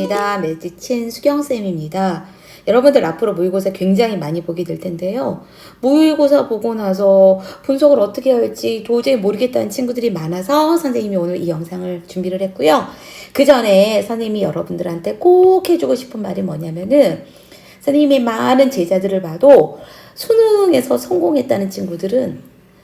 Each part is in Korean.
반갑습니다. 매지친 수경쌤입니다. 여러분들 앞으로 모의고사 굉장히 많이 보게 될 텐데요. 모의고사 보고 나서 분석을 어떻게 할지 도저히 모르겠다는 친구들이 많아서 선생님이 오늘 이 영상을 준비를 했고요. 그 전에 선생님이 여러분들한테 꼭 해주고 싶은 말이 뭐냐면은, 선생님이 많은 제자들을 봐도 수능에서 성공했다는 친구들은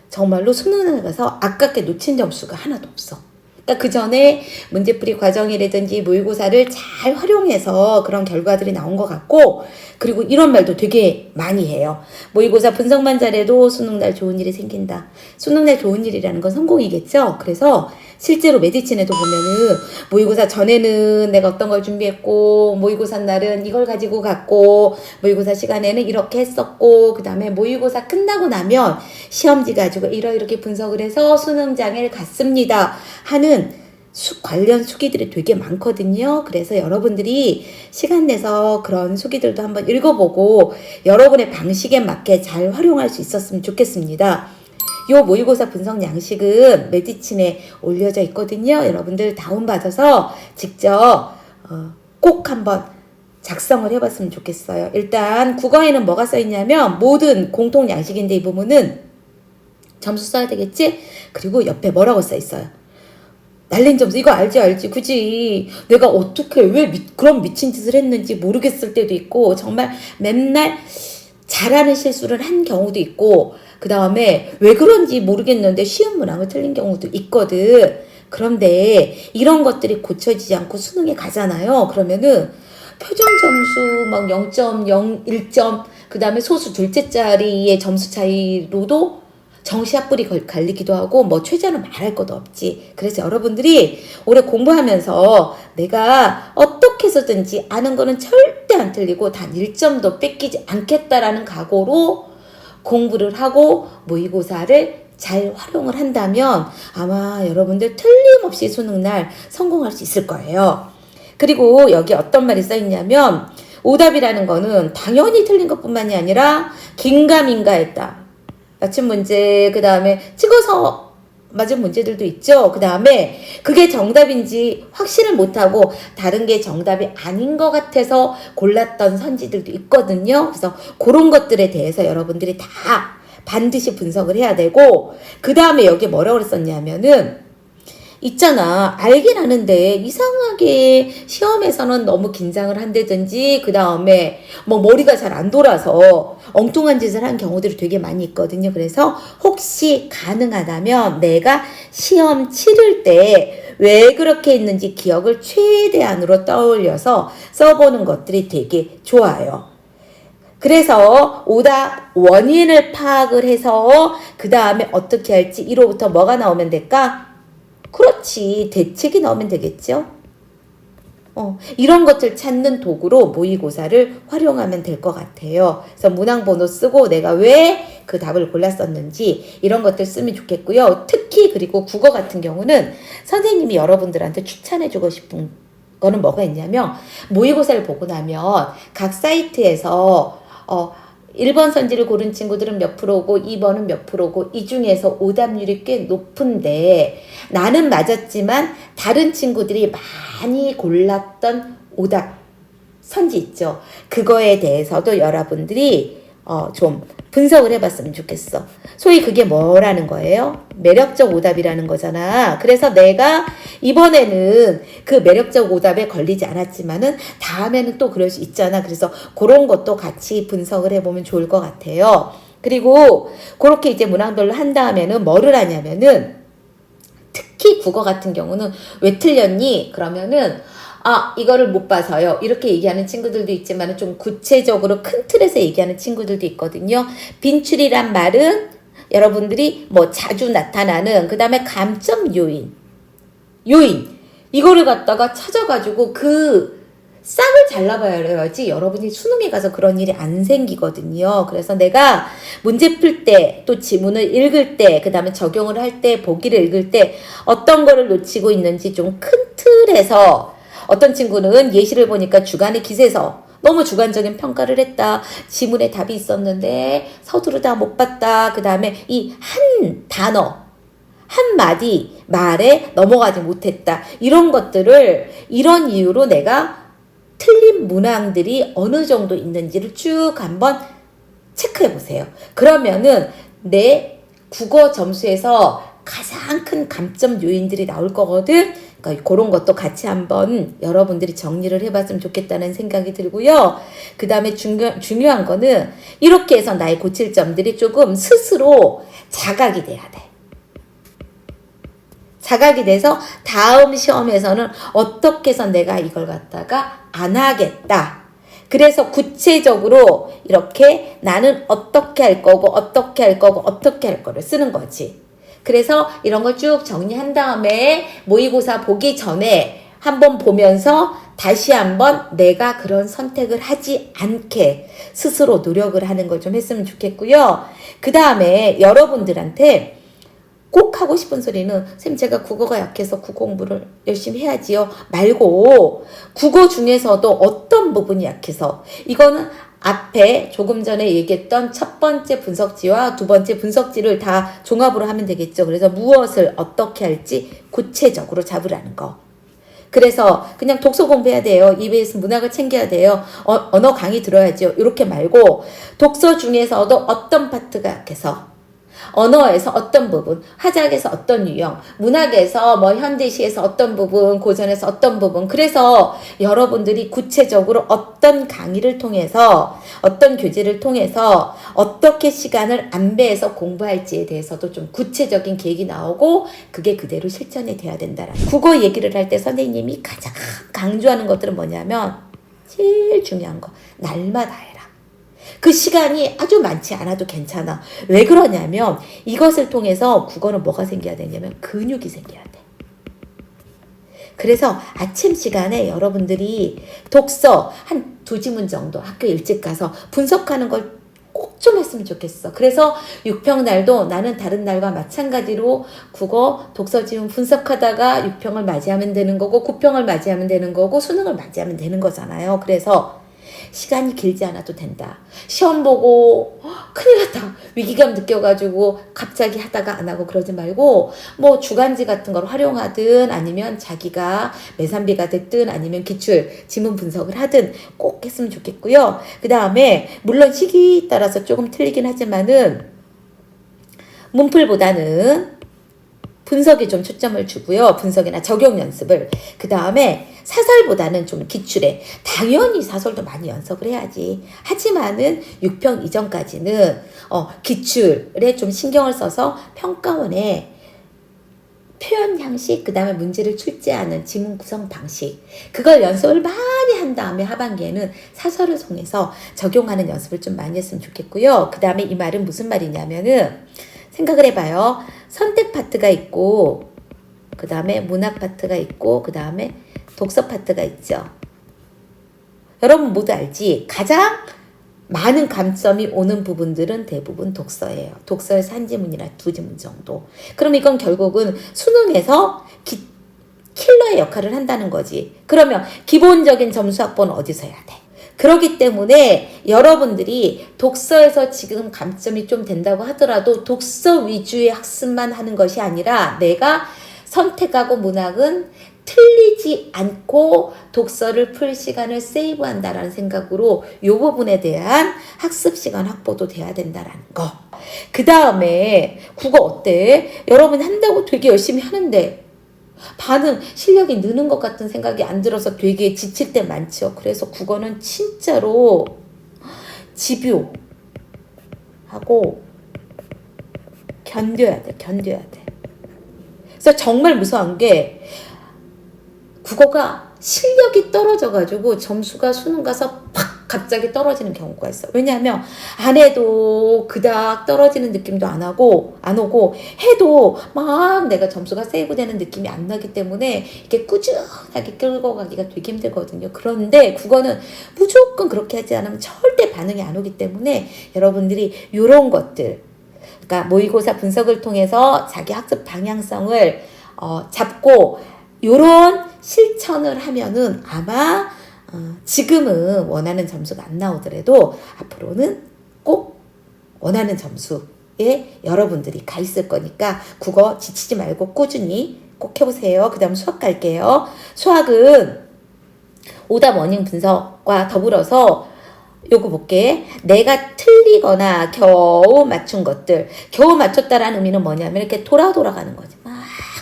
정말로 수능에 가서 아깝게 놓친 점수가 하나도 없어. 그러니까 그 전에 문제풀이 과정이라든지 모의고사를 잘 활용해서 그런 결과들이 나온 것 같고, 그리고 이런 말도 되게 많이 해요. 모의고사 분석만 잘해도 수능날 좋은 일이 생긴다. 수능날 좋은 일이라는 건 성공이겠죠? 그래서 실제로 메디친에도 보면은 모의고사 전에는 내가 어떤 걸 준비했고, 모의고사 날은 이걸 가지고 갔고, 모의고사 시간에는 이렇게 했었고, 그 다음에 모의고사 끝나고 나면 시험지 가지고 이렇게 분석을 해서 수능장을 갔습니다 하는 관련 수기들이 되게 많거든요. 그래서 여러분들이 시간 내서 그런 수기들도 한번 읽어보고 여러분의 방식에 맞게 잘 활용할 수 있었으면 좋겠습니다. 요 모의고사 분석 양식은 메디친에 올려져 있거든요. 여러분들 다운받아서 직접 꼭 한번 작성을 해봤으면 좋겠어요. 일단 국어에는 뭐가 써있냐면 모든 공통 양식인데 이 부분은 점수 써야 되겠지? 그리고 옆에 뭐라고 써있어요? 날린 점수. 이거 알지 그지? 내가 어떻게 왜 그런 미친 짓을 했는지 모르겠을 때도 있고, 정말 맨날 잘하는 실수를 한 경우도 있고, 그 다음에 왜 그런지 모르겠는데 쉬운 문항을 틀린 경우도 있거든. 그런데 이런 것들이 고쳐지지 않고 수능에 가잖아요. 그러면은 표정 점수 막 0.0, 1점, 그 다음에 소수 둘째 자리의 점수 차이로도 정시합불이 갈리기도 하고, 뭐 최저는 말할 것도 없지. 그래서 여러분들이 올해 공부하면서 내가 어떻게 해서든지 아는 거는 절대 안 틀리고 단 1점도 뺏기지 않겠다라는 각오로 공부를 하고 모의고사를 잘 활용을 한다면 아마 여러분들 틀림없이 수능날 성공할 수 있을 거예요. 그리고 여기 어떤 말이 써있냐면, 오답이라는 거는 당연히 틀린 것뿐만이 아니라 긴가민가했다. 맞춘 문제, 그 다음에 찍어서 맞은 문제들도 있죠. 그 다음에 그게 정답인지 확신을 못하고 다른 게 정답이 아닌 것 같아서 골랐던 선지들도 있거든요. 그래서 그런 것들에 대해서 여러분들이 다 반드시 분석을 해야 되고, 그 다음에 여기 뭐라고 그랬었냐면은, 있잖아, 알긴 아는데 이상하게 시험에서는 너무 긴장을 한다든지, 그 다음에 뭐 머리가 잘 안 돌아서 엉뚱한 짓을 한 경우들이 되게 많이 있거든요. 그래서 혹시 가능하다면 내가 시험 치를 때 왜 그렇게 했는지 기억을 최대한으로 떠올려서 써보는 것들이 되게 좋아요. 그래서 오답 원인을 파악을 해서 그 다음에 어떻게 할지 1호부터 뭐가 나오면 될까? 그렇지, 대책이 나오면 되겠죠. 이런 것들 찾는 도구로 모의고사를 활용하면 될 것 같아요. 그래서 문항번호 쓰고 내가 왜 그 답을 골랐었는지 이런 것들 쓰면 좋겠고요. 특히 그리고 국어 같은 경우는 선생님이 여러분들한테 추천해주고 싶은 거는 뭐가 있냐면, 모의고사를 보고 나면 각 사이트에서 1번 선지를 고른 친구들은 몇 프로고 2번은 몇 프로고 이 중에서 오답률이 꽤 높은데, 나는 맞았지만 다른 친구들이 많이 골랐던 오답 선지 있죠. 그거에 대해서도 여러분들이 좀 분석을 해봤으면 좋겠어. 소위 그게 뭐라는 거예요? 매력적 오답이라는 거잖아. 그래서 내가 이번에는 그 매력적 오답에 걸리지 않았지만은 다음에는 또 그럴 수 있잖아. 그래서 그런 것도 같이 분석을 해보면 좋을 것 같아요. 그리고 그렇게 이제 문항별로 한 다음에는 뭐를 하냐면은, 특히 국어 같은 경우는 왜 틀렸니? 그러면은 이거를 못 봐서요, 이렇게 얘기하는 친구들도 있지만 좀 구체적으로 큰 틀에서 얘기하는 친구들도 있거든요. 빈출이란 말은 여러분들이 뭐 자주 나타나는, 그 다음에 감점 요인 이거를 갖다가 찾아가지고 그 싹을 잘라봐야지 여러분이 수능에 가서 그런 일이 안 생기거든요. 그래서 내가 문제 풀 때, 또 지문을 읽을 때, 그 다음에 적용을 할 때, 보기를 읽을 때 어떤 거를 놓치고 있는지 좀 큰 틀에서, 어떤 친구는 예시를 보니까 주간의 기세서 너무 주관적인 평가를 했다. 지문에 답이 있었는데 서두르다 못 봤다. 그 다음에 이 한 단어, 한 마디 말에 넘어가지 못했다. 이런 것들을 이런 이유로 내가 틀린 문항들이 어느 정도 있는지를 쭉 한번 체크해 보세요. 그러면은 내 국어 점수에서 가장 큰 감점 요인들이 나올 거거든. 그러니까 그런 것도 같이 한번 여러분들이 정리를 해봤으면 좋겠다는 생각이 들고요. 그 다음에 중요한 거는 이렇게 해서 나의 고칠 점들이 조금 스스로 자각이 돼야 돼. 자각이 돼서 다음 시험에서는 어떻게 해서 내가 이걸 갖다가 안 하겠다. 그래서 구체적으로 이렇게 나는 어떻게 할 거고 어떻게 할 거고 어떻게 할 거를 쓰는 거지. 그래서 이런 걸 쭉 정리한 다음에 모의고사 보기 전에 한번 보면서 다시 한번 내가 그런 선택을 하지 않게 스스로 노력을 하는 걸 좀 했으면 좋겠고요. 그 다음에 여러분들한테 꼭 하고 싶은 소리는 쌤 제가 국어가 약해서 국어 공부를 열심히 해야지요 말고 국어 중에서도 어떤 부분이 약해서 이거는 앞에 조금 전에 얘기했던 첫 번째 분석지와 두 번째 분석지를 다 종합으로 하면 되겠죠. 그래서 무엇을 어떻게 할지 구체적으로 잡으라는 거. 그래서 그냥 독서 공부해야 돼요. EBS 문학을 챙겨야 돼요. 언어 강의 들어야죠. 이렇게 말고 독서 중에서도 어떤 파트가 약해서 언어에서 어떤 부분, 화작에서 어떤 유형, 문학에서 뭐 현대시에서 어떤 부분, 고전에서 어떤 부분. 그래서 여러분들이 구체적으로 어떤 강의를 통해서 어떤 교재를 통해서 어떻게 시간을 안배해서 공부할지에 대해서도 좀 구체적인 계획이 나오고 그게 그대로 실천이 돼야 된다라는 국어 얘기를 할 때 선생님이 가장 강조하는 것들은 뭐냐면 제일 중요한 거 날마다 해라. 그 시간이 아주 많지 않아도 괜찮아. 왜 그러냐면 이것을 통해서 국어는 뭐가 생겨야 되냐면 근육이 생겨야 돼. 그래서 아침 시간에 여러분들이 독서 한 2지문 정도 학교 일찍 가서 분석하는 걸 꼭 좀 했으면 좋겠어. 그래서 6평날도 나는 다른 날과 마찬가지로 국어 독서 지문 분석하다가 6평을 맞이하면 되는 거고 9평을 맞이하면 되는 거고 수능을 맞이하면 되는 거잖아요. 그래서 시간이 길지 않아도 된다. 시험 보고 큰일 났다. 위기감 느껴가지고 갑자기 하다가 안 하고 그러지 말고 뭐 주간지 같은 걸 활용하든 아니면 자기가 매산비가 됐든 아니면 기출 지문 분석을 하든 꼭 했으면 좋겠고요. 그 다음에 물론 시기에 따라서 조금 틀리긴 하지만은 문풀보다는 분석에 좀 초점을 주고요. 분석이나 적용 연습을. 그 다음에 사설보다는 좀 기출에. 당연히 사설도 많이 연습을 해야지. 하지만은 6평 이전까지는 기출에 좀 신경을 써서 평가원에 표현 형식, 그 다음에 문제를 출제하는 지문 구성 방식. 그걸 연습을 많이 한 다음에 하반기에는 사설을 통해서 적용하는 연습을 좀 많이 했으면 좋겠고요. 그 다음에 이 말은 무슨 말이냐면은 생각을 해봐요. 선택 파트가 있고 그 다음에 문학 파트가 있고 그 다음에 독서 파트가 있죠. 여러분 모두 알지? 가장 많은 감점이 오는 부분들은 대부분 독서예요. 독서에서 1지문이나 2지문 정도. 그럼 이건 결국은 수능에서 킬러의 역할을 한다는 거지. 그러면 기본적인 점수 확보는 어디서 해야 돼? 그렇기 때문에 여러분들이 독서에서 지금 감점이 좀 된다고 하더라도 독서 위주의 학습만 하는 것이 아니라 내가 선택하고 문학은 틀리지 않고 독서를 풀 시간을 세이브한다라는 생각으로 이 부분에 대한 학습 시간 확보도 돼야 된다라는 거. 그 다음에 국어 어때? 여러분 한다고 되게 열심히 하는데 반응, 실력이 느는 것 같은 생각이 안 들어서 되게 지칠 때 많죠. 그래서 국어는 진짜로 집요하고 견뎌야 돼. 그래서 정말 무서운 게 국어가 실력이 떨어져가지고 점수가 수능 가서 팍 갑자기 떨어지는 경우가 있어. 왜냐하면 안 해도 그닥 떨어지는 느낌도 안 오고 해도 막 내가 점수가 세이브되는 느낌이 안 나기 때문에 이렇게 꾸준하게 끌고 가기가 되게 힘들거든요. 그런데 국어는 무조건 그렇게 하지 않으면 절대 반응이 안 오기 때문에 여러분들이 이런 것들, 그러니까 모의고사 분석을 통해서 자기 학습 방향성을 잡고 요런 실천을 하면은 아마 지금은 원하는 점수가 안 나오더라도 앞으로는 꼭 원하는 점수에 여러분들이 가 있을 거니까 국어 지치지 말고 꾸준히 꼭 해보세요. 그 다음 수학 갈게요. 수학은 오답 워닝 분석과 더불어서 요거 볼게. 내가 틀리거나 겨우 맞춘 것들. 겨우 맞췄다라는 의미는 뭐냐면 이렇게 돌아가는 거지. 막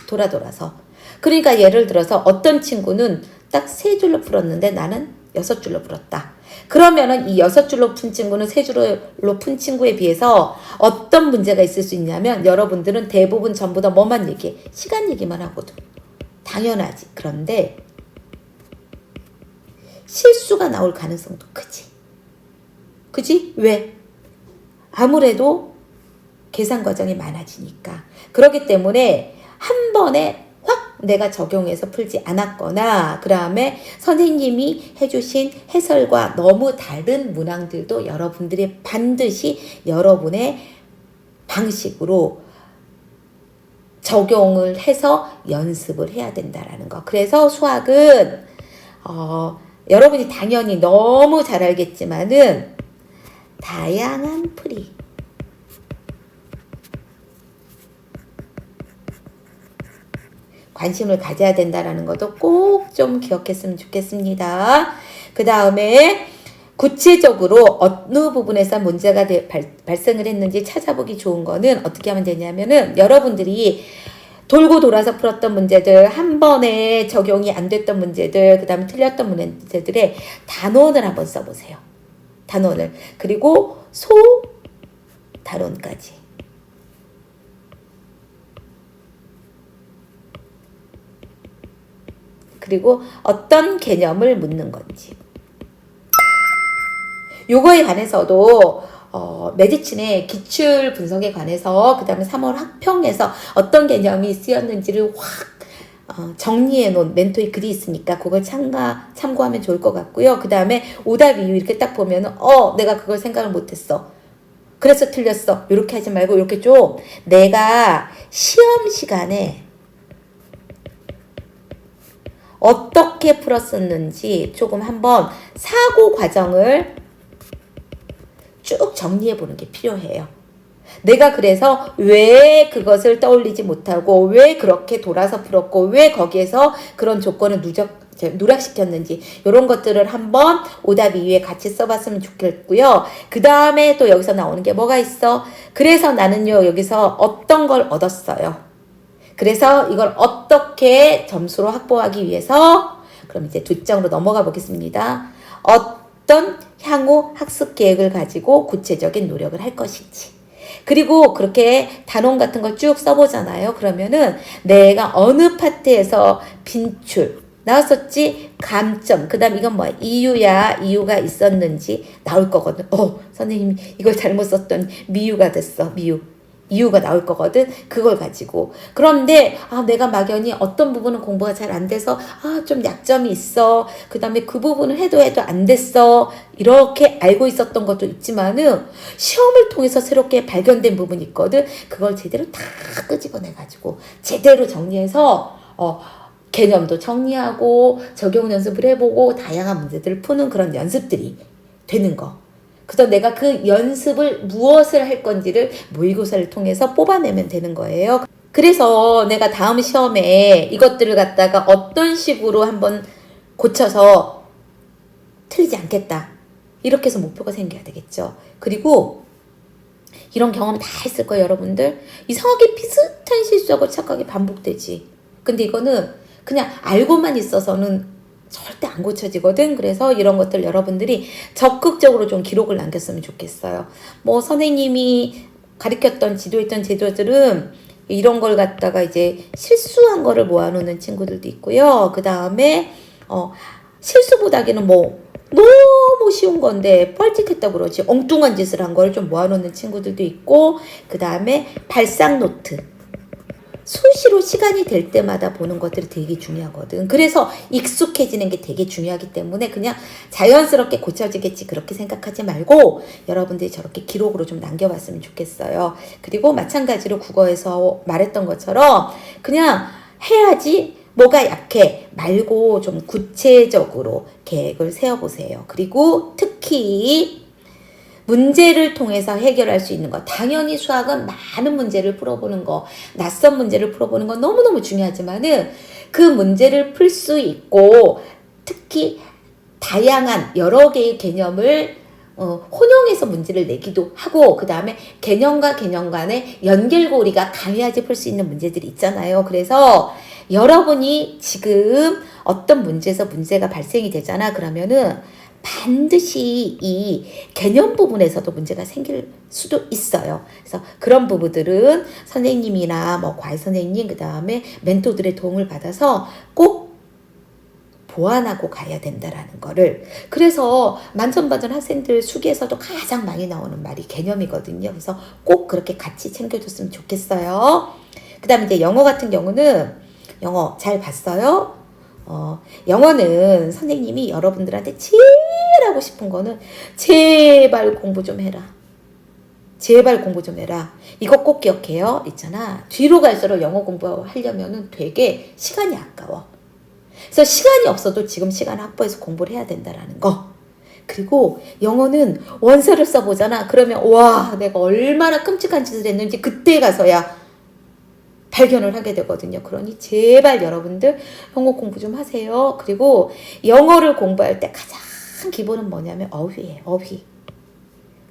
돌아서. 그러니까 예를 들어서 어떤 친구는 딱 3줄로 풀었는데 나는 6줄로 풀었다. 그러면은 이 6줄로 푼 친구는 3줄로 푼 친구에 비해서 어떤 문제가 있을 수 있냐면 여러분들은 대부분 전부 다 뭐만 얘기해? 시간 얘기만 하거든. 당연하지. 그런데 실수가 나올 가능성도 크지. 그지? 왜? 아무래도 계산 과정이 많아지니까. 그렇기 때문에 한 번에 확 내가 적용해서 풀지 않았거나 그 다음에 선생님이 해주신 해설과 너무 다른 문항들도 여러분들이 반드시 여러분의 방식으로 적용을 해서 연습을 해야 된다라는 거. 그래서 수학은 여러분이 당연히 너무 잘 알겠지만은 다양한 풀이 관심을 가져야 된다는 것도 꼭 좀 기억했으면 좋겠습니다. 그 다음에 구체적으로 어느 부분에서 문제가 발생을 했는지 찾아보기 좋은 거는 어떻게 하면 되냐면은 여러분들이 돌고 돌아서 풀었던 문제들, 한 번에 적용이 안 됐던 문제들, 그 다음에 틀렸던 문제들의 단원을 한번 써보세요. 단원을. 그리고 단원까지. 그리고 어떤 개념을 묻는 건지. 요거에 관해서도 메디친의 기출 분석에 관해서 그 다음에 3월 학평에서 어떤 개념이 쓰였는지를 확 정리해 놓은 멘토의 글이 있으니까 그걸 참고하면 좋을 것 같고요. 그 다음에 오답 이유 이렇게 딱 보면은 내가 그걸 생각을 못했어. 그래서 틀렸어. 이렇게 하지 말고 이렇게 좀 내가 시험 시간에 어떻게 풀었었는지 조금 한번 사고 과정을 쭉 정리해 보는 게 필요해요. 내가 그래서 왜 그것을 떠올리지 못하고 왜 그렇게 돌아서 풀었고 왜 거기에서 그런 조건을 누락시켰는지 이런 것들을 한번 오답 이후에 같이 써봤으면 좋겠고요. 그 다음에 또 여기서 나오는 게 뭐가 있어? 그래서 나는요 여기서 어떤 걸 얻었어요. 그래서 이걸 어떻게 점수로 확보하기 위해서 그럼 이제 2장으로 넘어가 보겠습니다. 어떤 향후 학습 계획을 가지고 구체적인 노력을 할 것인지. 그리고 그렇게 단원 같은 걸 쭉 써보잖아요. 그러면은 내가 어느 파트에서 빈출 나왔었지? 감점. 그 다음 이건 뭐야? 이유가 있었는지 나올 거거든. 선생님 이걸 잘못 썼더니 미유가 됐어. 이유가 나올 거거든. 그걸 가지고. 그런데 내가 막연히 어떤 부분은 공부가 잘 안 돼서 좀 약점이 있어. 그 다음에 그 부분을 해도 안 됐어. 이렇게 알고 있었던 것도 있지만은 시험을 통해서 새롭게 발견된 부분이 있거든. 그걸 제대로 다 끄집어내가지고 제대로 정리해서 개념도 정리하고 적용 연습을 해보고 다양한 문제들을 푸는 그런 연습들이 되는 거. 그래서 내가 그 연습을 무엇을 할 건지를 모의고사를 통해서 뽑아내면 되는 거예요. 그래서 내가 다음 시험에 이것들을 갖다가 어떤 식으로 한번 고쳐서 틀리지 않겠다. 이렇게 해서 목표가 생겨야 되겠죠. 그리고 이런 경험 다 했을 거예요, 여러분들. 이상하게 비슷한 실수하고 착각이 반복되지. 근데 이거는 그냥 알고만 있어서는 절대 안 고쳐지거든. 그래서 이런 것들 여러분들이 적극적으로 좀 기록을 남겼으면 좋겠어요. 선생님이 가르쳤던 지도했던 제도들은 이런 걸 갖다가 이제 실수한 거를 모아놓는 친구들도 있고요. 그 다음에 실수보다기는 너무 쉬운 건데 뻘짓했다고 그러지 엉뚱한 짓을 한 걸 좀 모아놓는 친구들도 있고, 그 다음에 발상 노트. 수시로 시간이 될 때마다 보는 것들이 되게 중요하거든. 그래서 익숙해지는 게 되게 중요하기 때문에 그냥 자연스럽게 고쳐지겠지 그렇게 생각하지 말고 여러분들이 저렇게 기록으로 좀 남겨봤으면 좋겠어요. 그리고 마찬가지로 국어에서 말했던 것처럼 그냥 해야지 뭐가 약해 말고 좀 구체적으로 계획을 세워보세요. 그리고 특히 문제를 통해서 해결할 수 있는 것. 당연히 수학은 많은 문제를 풀어보는 거, 낯선 문제를 풀어보는 건 너무너무 중요하지만은 그 문제를 풀 수 있고 특히 다양한 여러 개의 개념을 혼용해서 문제를 내기도 하고, 그 다음에 개념과 개념 간의 연결고리가 강해야지 풀 수 있는 문제들이 있잖아요. 그래서 여러분이 지금 어떤 문제에서 문제가 발생이 되잖아. 그러면은 반드시 이 개념 부분에서도 문제가 생길 수도 있어요. 그래서 그런 부분들은 선생님이나 뭐 과외 선생님, 그 다음에 멘토들의 도움을 받아서 꼭 보완하고 가야 된다라는 거를. 그래서 만점받은 학생들 수기에서도 가장 많이 나오는 말이 개념이거든요. 그래서 꼭 그렇게 같이 챙겨줬으면 좋겠어요. 그 다음에 이제 영어 같은 경우는 영어 잘 봤어요? 영어는 선생님이 여러분들한테 제일 하고 싶은 거는 제발 공부 좀 해라. 제발 공부 좀 해라. 이거 꼭 기억해요. 있잖아. 뒤로 갈수록 영어 공부하려면은 되게 시간이 아까워. 그래서 시간이 없어도 지금 시간 확보해서 공부를 해야 된다라는 거. 그리고 영어는 원서를 써보잖아. 그러면 와, 내가 얼마나 끔찍한 짓을 했는지 그때 가서야 발견을 하게 되거든요. 그러니 제발 여러분들 영어 공부 좀 하세요. 그리고 영어를 공부할 때 가장 기본은 뭐냐면 어휘예요. 어휘.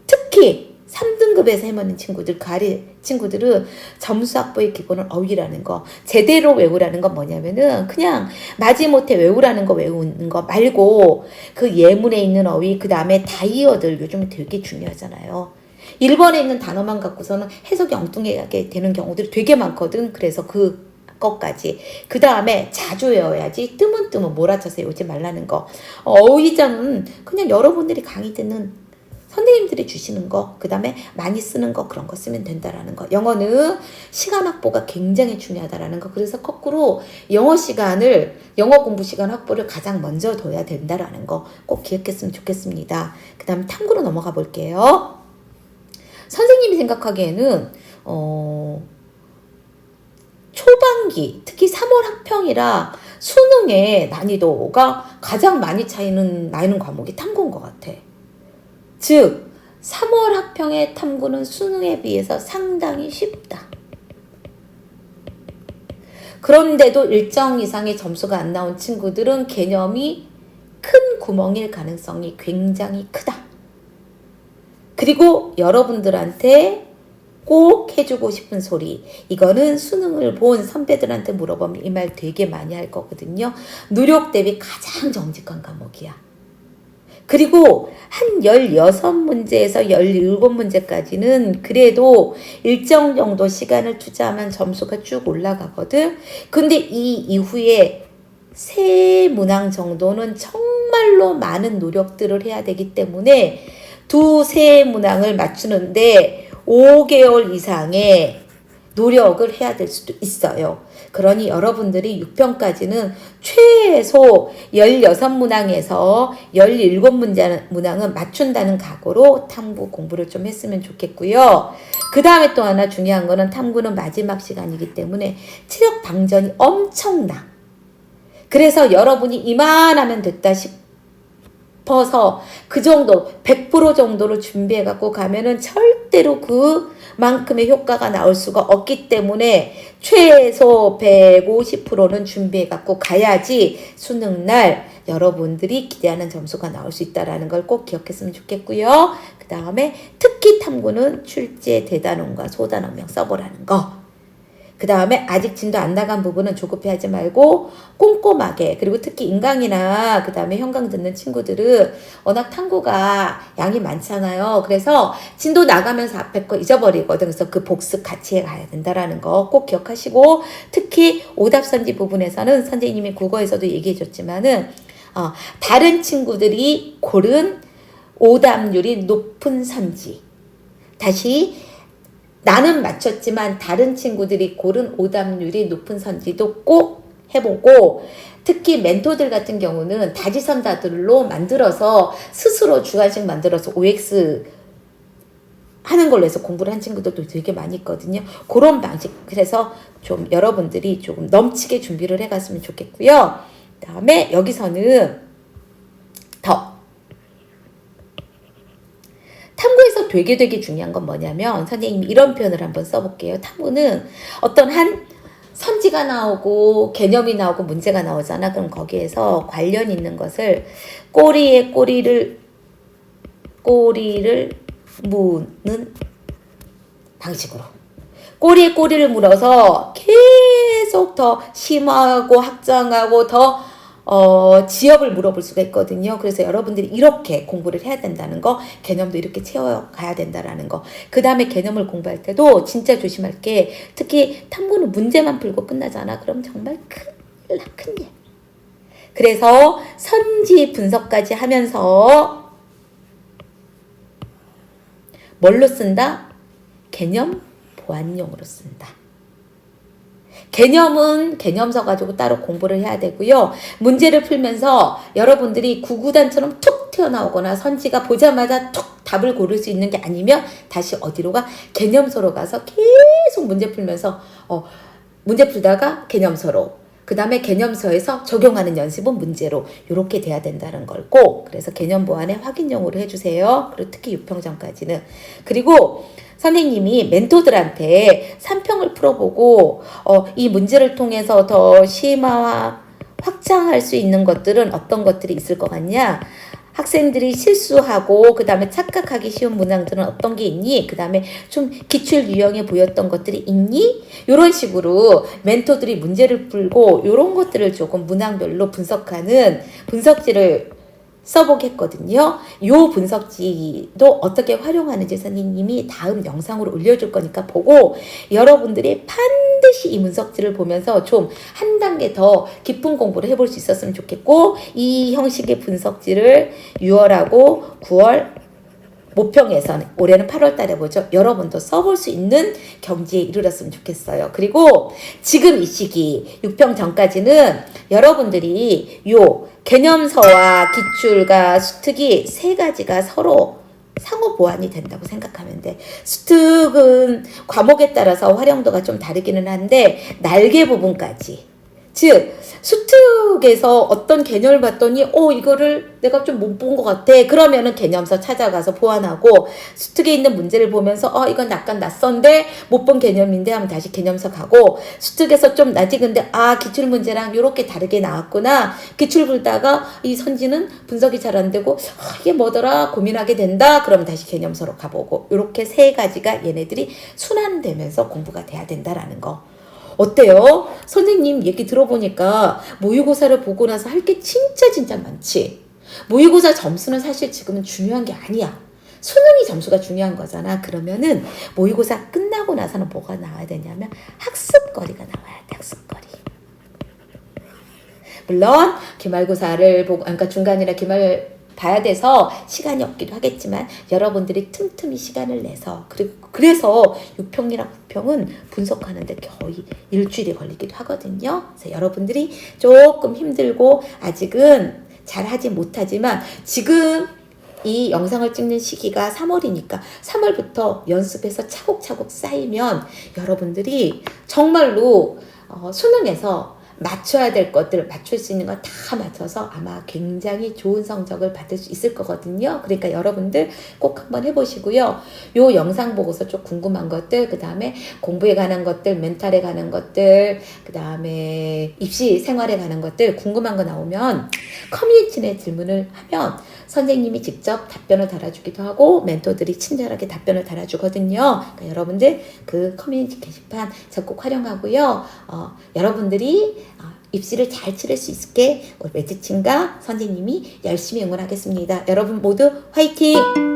특히 3등급에서 해먹는 친구들, 가리 친구들은 점수 확보의 기본은 어휘라는 거. 제대로 외우라는 건 뭐냐면은 그냥 마지못해 외우라는 거 외우는 거 말고 그 예문에 있는 어휘, 그 다음에 다이어들 요즘 되게 중요하잖아요. 1번에 있는 단어만 갖고서는 해석이 엉뚱하게 되는 경우들이 되게 많거든. 그래서 그것까지. 그 다음에 자주 외워야지. 뜨문뜨문 몰아쳐서 외우지 말라는 거. 어휘장은 그냥 여러분들이 강의 듣는 선생님들이 주시는 거, 그 다음에 많이 쓰는 거, 그런 거 쓰면 된다라는 거. 영어는 시간 확보가 굉장히 중요하다라는 거. 그래서 거꾸로 영어 공부 시간 확보를 가장 먼저 둬야 된다라는 거 꼭 기억했으면 좋겠습니다. 그 다음 탐구로 넘어가 볼게요. 선생님이 생각하기에는 초반기, 특히 3월 학평이라 수능의 난이도가 가장 많이 나는 과목이 탐구인 것 같아. 즉 3월 학평의 탐구는 수능에 비해서 상당히 쉽다. 그런데도 일정 이상의 점수가 안 나온 친구들은 개념이 큰 구멍일 가능성이 굉장히 크다. 그리고 여러분들한테 꼭 해주고 싶은 소리, 이거는 수능을 본 선배들한테 물어보면 이 말 되게 많이 할 거거든요. 누력 대비 가장 정직한 과목이야. 그리고 한 16문제에서 17문제까지는 그래도 일정 정도 시간을 투자하면 점수가 쭉 올라가거든. 근데 이 이후에 세 문항 정도는 정말로 많은 노력들을 해야 되기 때문에 두세 문항을 맞추는데 5개월 이상의 노력을 해야 될 수도 있어요. 그러니 여러분들이 6편까지는 최소 16문항에서 17문항은 맞춘다는 각오로 탐구 공부를 좀 했으면 좋겠고요. 그 다음에 또 하나 중요한 거는 탐구는 마지막 시간이기 때문에 체력 방전이 엄청나. 그래서 여러분이 이만하면 됐다 싶어서 그 정도 100% 정도로 준비해 갖고 가면은 절대로 그만큼의 효과가 나올 수가 없기 때문에 최소 150%는 준비해 갖고 가야지 수능날 여러분들이 기대하는 점수가 나올 수 있다는 걸 꼭 기억했으면 좋겠고요. 그 다음에 특히 탐구는 출제 대단원과 소단원명 써보라는 거. 그 다음에 아직 진도 안 나간 부분은 조급해하지 말고 꼼꼼하게, 그리고 특히 인강이나 그 다음에 현강 듣는 친구들은 워낙 탐구가 양이 많잖아요. 그래서 진도 나가면서 앞에 거 잊어버리거든. 그래서 그 복습 같이 해가야 된다라는 거 꼭 기억하시고, 특히 오답선지 부분에서는 선생님이 국어에서도 얘기해줬지만은 다른 친구들이 고른 오답률이 높은 선지, 다시 나는 맞췄지만 다른 친구들이 고른 오답률이 높은 선지도 꼭 해보고, 특히 멘토들 같은 경우는 다지선다들로 만들어서 스스로 주관식 만들어서 OX 하는 걸로 해서 공부를 한 친구들도 되게 많이 있거든요. 그런 방식, 그래서 좀 여러분들이 조금 넘치게 준비를 해갔으면 좋겠고요. 그 다음에 여기서는 탐구에서 되게 중요한 건 뭐냐면, 선생님이 이런 표현을 한번 써볼게요. 탐구는 어떤 한 선지가 나오고 개념이 나오고 문제가 나오잖아. 그럼 거기에서 관련 있는 것을 꼬리에 꼬리를 무는 방식으로 꼬리에 꼬리를 물어서 계속 더 심화하고 확장하고 더 지역을 물어볼 수가 있거든요. 그래서 여러분들이 이렇게 공부를 해야 된다는 거, 개념도 이렇게 채워가야 된다라는 거. 그 다음에 개념을 공부할 때도 진짜 조심할 게, 특히 탐구는 문제만 풀고 끝나잖아. 그럼 정말 큰일 나, 큰일. 그래서 선지 분석까지 하면서 뭘로 쓴다? 개념 보완용으로 쓴다. 개념은 개념서 가지고 따로 공부를 해야 되고요. 문제를 풀면서 여러분들이 구구단처럼 툭 튀어나오거나 선지가 보자마자 툭 답을 고를 수 있는 게 아니면 다시 어디로 가? 개념서로 가서 계속 문제 풀면서 문제 풀다가 개념서로, 그 다음에 개념서에서 적용하는 연습은 문제로, 이렇게 돼야 된다는 걸 꼭, 그래서 개념 보완의 확인용으로 해주세요. 그리고 특히 6평전까지는. 그리고 선생님이 멘토들한테 3평을 풀어보고 이 문제를 통해서 더 심화와 확장할 수 있는 것들은 어떤 것들이 있을 것 같냐? 학생들이 실수하고 그 다음에 착각하기 쉬운 문항들은 어떤 게 있니? 그 다음에 좀 기출 유형에 보였던 것들이 있니? 이런 식으로 멘토들이 문제를 풀고 이런 것들을 조금 문항별로 분석하는 분석지를 써보겠거든요. 이 분석지도 어떻게 활용하는지 선생님이 다음 영상으로 올려줄 거니까 보고 여러분들이 반드시 이 분석지를 보면서 좀 한 단계 더 깊은 공부를 해볼 수 있었으면 좋겠고, 이 형식의 분석지를 6월하고 9월 모평에서는, 올해는 8월 달에 보죠. 여러분도 써볼 수 있는 경지에 이르렀으면 좋겠어요. 그리고 지금 이 시기 6평 전까지는 여러분들이 요 개념서와 기출과 수특이 세 가지가 서로 상호 보완이 된다고 생각하면 돼. 수특은 과목에 따라서 활용도가 좀 다르기는 한데 날개 부분까지, 즉 수특에서 어떤 개념을 봤더니 이거를 내가 좀 못 본 것 같아. 그러면은 개념서 찾아가서 보완하고, 수특에 있는 문제를 보면서 이건 약간 낯선데 못 본 개념인데 하면 다시 개념서 가고, 수특에서 좀 낯익은데 기출 문제랑 요렇게 다르게 나왔구나. 기출 풀다가 이 선지는 분석이 잘 안 되고 이게 뭐더라 고민하게 된다. 그러면 다시 개념서로 가보고, 요렇게 세 가지가 얘네들이 순환되면서 공부가 돼야 된다라는 거. 어때요? 선생님 얘기 들어보니까 모의고사를 보고 나서 할 게 진짜 많지. 모의고사 점수는 사실 지금은 중요한 게 아니야. 수능이 점수가 중요한 거잖아. 그러면은 모의고사 끝나고 나서는 뭐가 나와야 되냐면 학습거리가 나와야 돼. 학습거리. 물론 기말고사를 보고, 그러니까 중간이나 기말 봐야 돼서 시간이 없기도 하겠지만 여러분들이 틈틈이 시간을 내서, 그래서 6평이랑 9평은 분석하는데 거의 일주일이 걸리기도 하거든요. 그래서 여러분들이 조금 힘들고 아직은 잘하지 못하지만, 지금 이 영상을 찍는 시기가 3월이니까 3월부터 연습해서 차곡차곡 쌓이면 여러분들이 정말로 수능에서 맞춰야 될 것들, 맞출 수 있는 거 다 맞춰서 아마 굉장히 좋은 성적을 받을 수 있을 거거든요. 그러니까 여러분들 꼭 한번 해보시고요. 요 영상 보고서 좀 궁금한 것들, 그 다음에 공부에 관한 것들, 멘탈에 관한 것들, 그 다음에 입시 생활에 관한 것들 궁금한 거 나오면 커뮤니티 내 질문을 하면 선생님이 직접 답변을 달아주기도 하고 멘토들이 친절하게 답변을 달아주거든요. 그러니까 여러분들 그 커뮤니티 게시판 적극 활용하고요. 여러분들이 입시를 잘 치를 수 있게 우리 매트친과 선생님이 열심히 응원하겠습니다. 여러분 모두 화이팅!